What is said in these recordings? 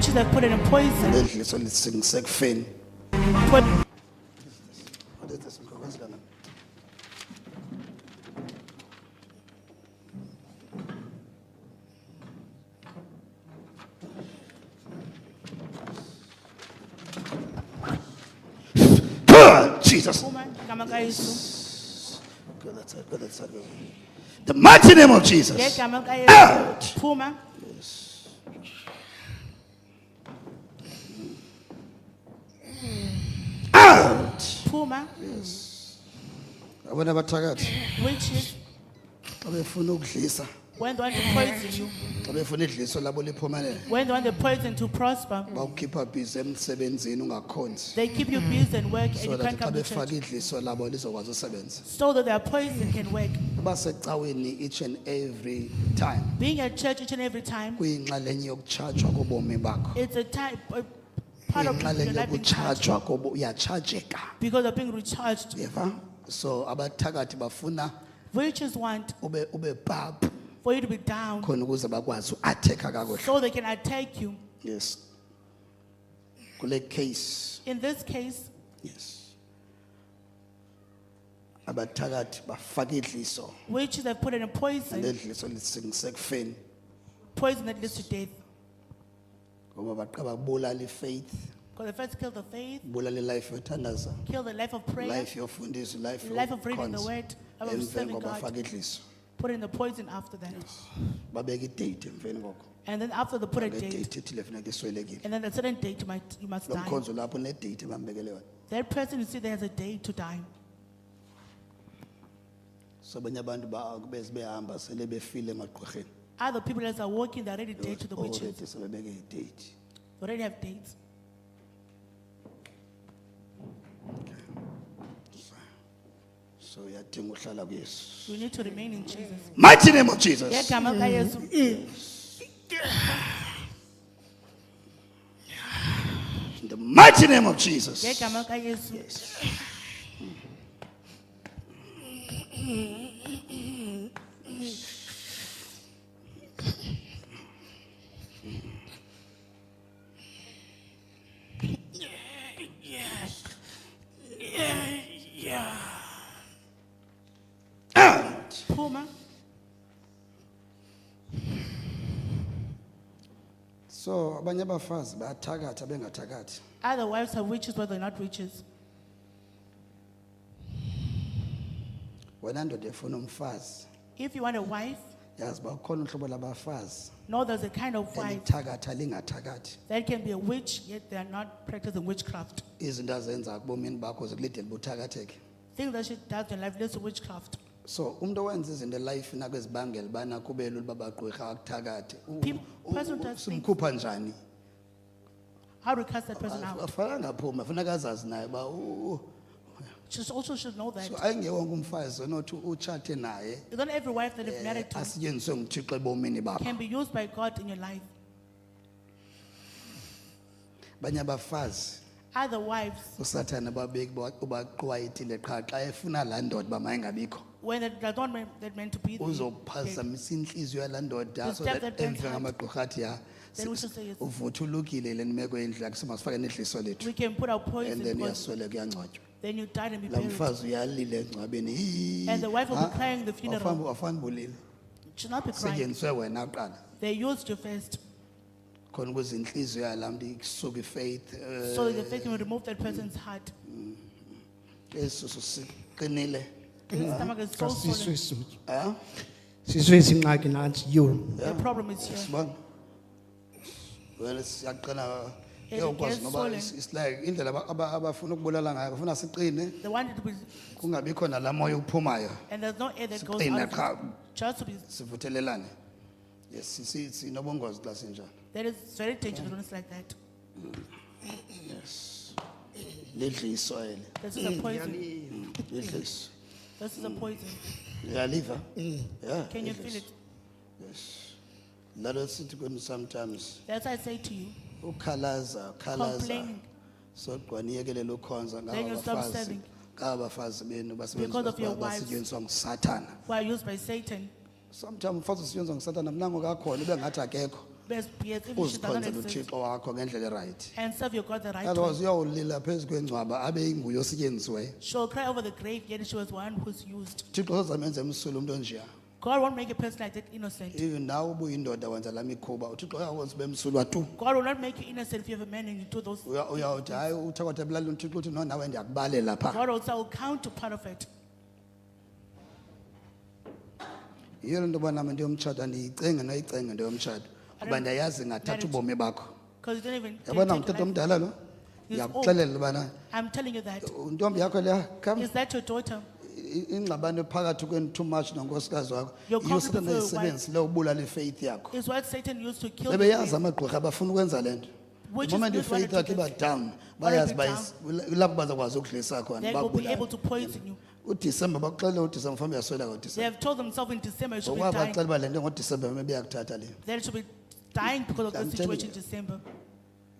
Witches have put it in poison. Lendliso lisingisekufeni. Put What is this? Mkhokhozi lana? Jesus. woman, igama kaYesu. Go that side, go that side. The mighty name of Jesus. Ngegama Out. kaYesu. Phuma. Out. Phuma. Abona abathakathi Witches, xa befuna ukudlisa, when they want to poison you, xa befuna idliso labo liphumelele, when they want the poison to prosper, bawukhipha busy emsebenzini ungakhonzi. they keep you busy and work and So you that can't xa come to befaka church. idliso labo lizokwazi usebenza. So that their poison can work. Basecaweni each and every time. Being at church each and every time, Kuyinxalenye yokutshajwa kobomi bakho. it's a type, a part of your Kuyinxalenye life being charged yokutshajwa kobo uyatshajeka. because of being recharged. Yeva? So abathakathi bafuna Witches want ube pap for you to be down khona ukuze bakwazi uattack kakuhle. so they can attack you. Yes. Kule case. In this case, Yes. Abathakathi bafaka idliso. witches have put it in poison, Lendliso lisingisekufeni. poison that leads to death. Ngoba baqaba bulala ifaith, Because they first kill the faith, bulala life yothandaza, kill the life of prayer, life yofundisa, the life of reading the word, of Emveni serving koba God, bafaka idliso. put in the poison after that. Babeka idate emveni koko. And then after they put a Le date, date ethile funeka iswelekile. and then a certain date you must Lo die. mkhonzo lapho ne date bambekele wona. That person you see there has a day to die. So abanye abantu beze behamba sele befile emagqwirheni. Other people that are walking, they're already dead to the witches. Already sebebeke idate. They already have dates. So uyadinga uhlala kuYesu. You need to remain in Jesus. Mighty name of Jesus. Ngegama kaYesu. In the mighty name of Jesus. Ngegama kaYesu. Out. Phuma. So abanye abafazi bayathakatha bengathakathi. Other wives have witches, but they're not witches. Wena ndoda efuna umfazi, If you want a wife, yazi ba ukhona uhlobo labafazi know there's a kind of wife elithakatha lingathakathi. that can be a witch, yet they are not practicing witchcraft. Izinto azenza kubomini bakho zikulidele buthakatheke. Things that she does in life leads to witchcraft. So umuntu owenza izinto life nakwezibangela bana kube lula babagqwirha akuthakathe. Person does things. Simkhupha njani? How to cast that person out? Afanele ngaphuma, funeka azazi naye ba She also should know that. so ayinge wonke umfazi onothi utshate naye It's not every wife that is married to asetyenziswe nguThixo ebomini bakho. can be used by God in your life. Abanye abafazi Other wives, uSathane babeki ubaqwayitile qha xa efuna laa ndoda uba mayingabikho. when they're not meant to be there, Uzophazamisa inhliziyo yalaa ndoda You so stab that that man's emva heart. ngamagqirha athi ya Then we should say yes. uvuthulukile le meko yendlu yakhe simasifake nedliso lethu we can put our and poison then because uyasweleka uyangcwatywa. then you died and be Laa buried. mfazi uyalile engcwabeni. "Hii, And the wife will be ha? crying the funeral. Awufani bulile. You should not be crying. Setyenziswe wena kuqala. They used you first. Khona ukuze inhliziyo yalaa mntu isuke ifaith. So that the faith can remove that person's heart. Isisu siqinile. His stomach is so swollen. Kasiswe Ah? siswe isingxaki nansi you. The problem is here. Sibona. Well siyaqina It uyakwazi gets ngoba swollen. it's like indlela abafuna ukubulala ngayo bafuna siqine They wanted to be, kungabikho nalaa moya uphumayo and there's no air that goes siqine out. qha of it. Just to be, sivuthelelane. Yes sinobungozi xa sinjalo. that is very dangerous when it's like that. Yes. Lidliso ele. This is a poison. Lidliso. This is a poison. Uyaliva? Yeah. Can you lidliso. feel it? Yes. Lalo sithi kuni sometimes That's why I say to you, ukhalaza complaining so gwaniyekele lokhonza Then you stop serving. ngabafazi benu Because of your wives. basetyenziswa nguSathana. who are used by Satan. Sometimes umfazi usetyenziswa nguSathana mnango kakhona ibe ngathi akekho. best behaves if she does not uzikhonzela exist. uthixo wakho ngendlela erayithi. And serve your God the right way. Otherwise uyawulila phezu kwengcwaba abe inguye osetyenzisiweyo. She'll cry over the grave, yet she was one who's used. Uthixo uzamenza emsulwa umuntu onjeya. God won't make a person like that innocent. Even nawe ubuyindoda wenza la mikhuba uthixo uyakwenza ube msulwa tu. God will not make you innocent if you have a man and you do those. Uyawuthi hayi uthakatha ebulalini uthixo uthi no nawe ndiyakubalela pha. God also will count to part of it. Yiyo le nto uba nami ndiyomtshato ndiyicenge noyicenge ndiyomtshato kuba ndiyayazi ngathatha ubomi bakho. Because you don't even. Yabona take ngutata life. omdala lo. He's Ndiyakuxelela ubana I'm telling you that. intombi yakho leya come Is that your daughter? ingxabano phakathi kwenu too much nonkosikazi wakho. Your Yiyo conflict Satan with your ayisebenzisile ubulala ifaith yakho. Is what Satan used to kill Bebeyazi you. amagqirha abafuna ukwenza le nto. Which The is moment good ifaith one to yakho iba do. down When bayazi it be lapho bazakwazi ukudlisa khona They will be able babulala. to poison you. uDisemba bakuxelela uDisemba mfana uyaswela They ngoDisemba. have told themselves in December it should be Ngoba dying. baxela uba le nto ngoDisemba bebeyakuthatha le. That it should be dying because of I'm the telling situation in you. December.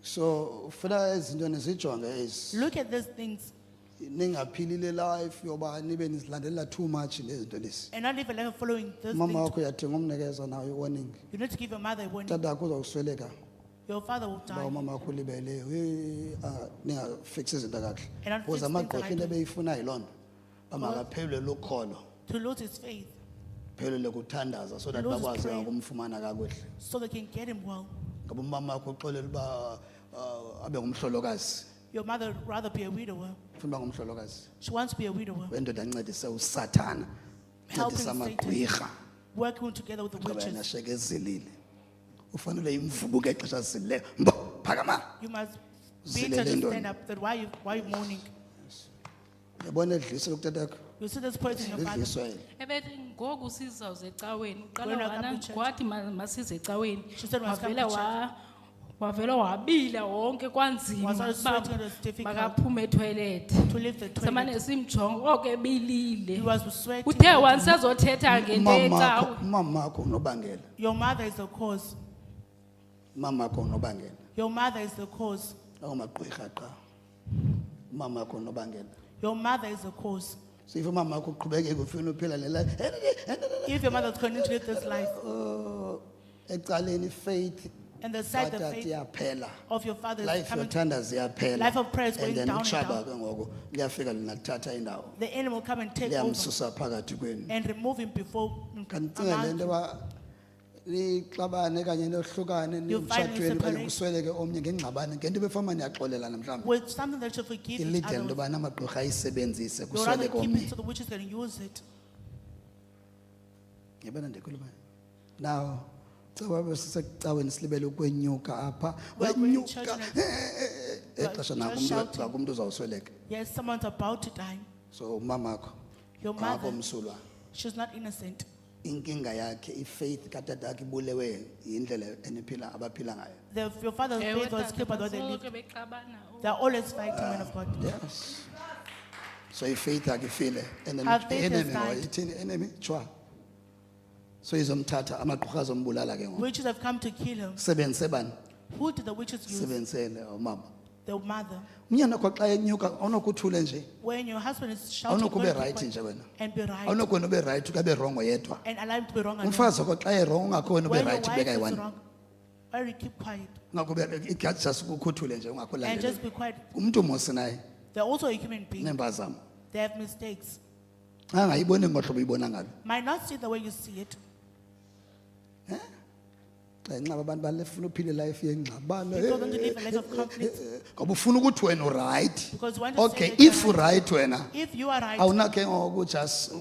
So ufuna izinto nizijonge ezi. Look at these things Ningaphilile life yoba nibe nizilandelela too much lezinto lezi. and not live a life following these Mama things. wakho uyadinga umnikeza nawe warning. You need to give your mother a warning. Tata wakho uzawusweleka. Your father will Ba die. umama wakho libele ningafix izinto kahle. And unfix Because things amagqirha right into way. ebeyifuna yiloo nto. Bamakaphelwe lukholo. To lose his faith Phelele kuthandaza so that Lose his bakwazi prayer. ukumfumana kakuhle. so they can get him well. Ngoba umama wakho uxolela uba abe ngumhlolokazi. Your mother would rather be a widower. Ufuna uba ngumhlolokazi. She wants to be a widower. Wendoda ancedise usathana. Helping Ancedise Satan. amagqirha. Working together with the Ngoba yena witches. sheke ezilile. Ufanele imvubuke exesha zile. Mbo phakama. You must Zile beat her to le stand ndoda. up. That why you mourning? Yabona edlisa lokutatakho. You see this person your father. Edliswa. ebethi ngoku sizawuze ecaweni uqala When I wana come to church. kwathi masize ecaweni She said, "Must come to wavela wabila wonke kwanzima Was all ukuba sweating, it was difficult. makaphume etoilet To leave the semane toilet. simjonga oke ebilile He was sweating. uthe wanisezothetha ngento ecawe Mama wakho unobangela. Your mother is the cause. Mama wakho unobangela. Your mother is the cause. Awumagqirha qha. Mama wakho unobangela. Your mother is the cause. So if mama wakho uqhubekeke ufuna uphila le life. If your mother is continuing to live this life Ecaleni faith and the side the that faith iyaphela. of your father is Life coming, yothanda ziyaphela. Life of prayer is going And then down and utshaba down. ke ngoku liyafika linathatha indawo. the enemy will come and take over Liyamsusa phakathi kwenu. and remove him before. Kancinga le nto ba nixabane kanye nohlukane You find nemtshatweni kanye separate. kusweleke omnye ngengxabane ngento befama niyaxolelana mhlawumbi. With something that should forgive each Ilide other. into with. bana amagqirha ayisebenzise You'll rather kusweleke keep omnye. it so the witches can use it. Yabona ndikhuluma. Now cawa sisekucaweni silibele ukwenyuka apha. We're going to Wenyuka. church and Exesha just nakumntu shouting. umuntu uzawusweleka. Yes, someone's about to die. So umama wakho Your ngakho mother, msulwa. she's not innocent. Inkinga yakhe ifaith katatakhe ibulewe indlela eniphila abaphila ngayo. Your father's ewe faith was tata killed by the way they basoloko live. bexabana They're always fighting, men of God. Yes. So ifaith yakhe ifile and then Her faith has enemy died. ithini enemy chwa. So izomthatha amagqirha azombulala ke ngoku. Witches have come to kill him. Sebenzise bani? Who did the witches use? Sebenzisele umama. The mother. Umnyana wakho xa enyuka awunokuthule nje. When your husband is shouting, Awunokube going to right quiet nje wena. and be right, Awunokwena ube right ukabe wrong yedwa. and allow him to be wrong. alone. Umfazi wakho xa e-wrong ungakhona ube When your right wife ubeka is yi-one. wrong, why do you keep quiet Ngakube igazi just ukukhuthule nje and ungakholandela. just be quiet? Umuntu mosi naye They're also a human being. nempazamo. They have mistakes. Angayiboni ngohlobo uyibona ngabe. Might not see the way you see it. Xa inxaba abantu balefuna uphile life yengxabano. People want to live a life of conflict Ngoba ufuna ukuthi wena right. because you want to Okay, say that if you're right. right wena If you are right, awunake ngoku just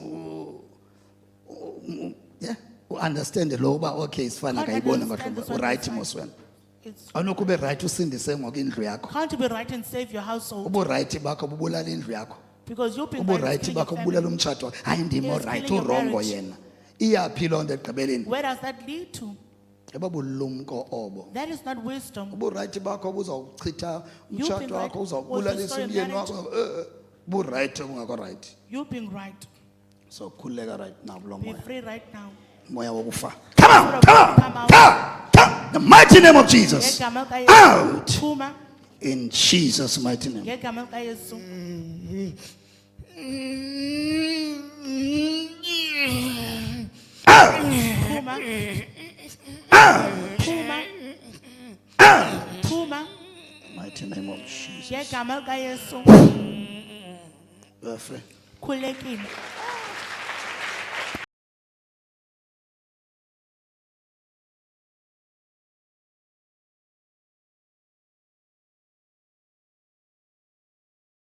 yeah understand lo ba okay sifana Can't kayibona understand ngohlobo this one right is right. mos wena. it's, Awunokube right usindise ngoku indlu yakho. can't you be right and save your household? Ubu right bakho bubulala indlu yakho. Because you've been Ubu right, right is killing your bakho family. bubulala umtshato wakho. Hayi ndimo Is right killing your urongo marriage. yena. Iyaphi lo nto ekugqibeleni? Where does that lead to? Ebabulumko obo. That is not wisdom. Ubu right bakho buzawuchitha You've been umtshato right wakho with uzawubulalisa the umyeni marriage. wakho. Ubu right ungakho right. You being right. So khuleka right now lo Be moya. free right now. Moya wokufa. Come out, come out, Come out. come out. The mighty name of Jesus. Ngegama likaYesu. Out. Phuma. In Jesus' mighty name. Ngegama likaYesu. Out. Phuma. Out. Phuma. of Jesus. ngegama likayesu Bafe. khulekile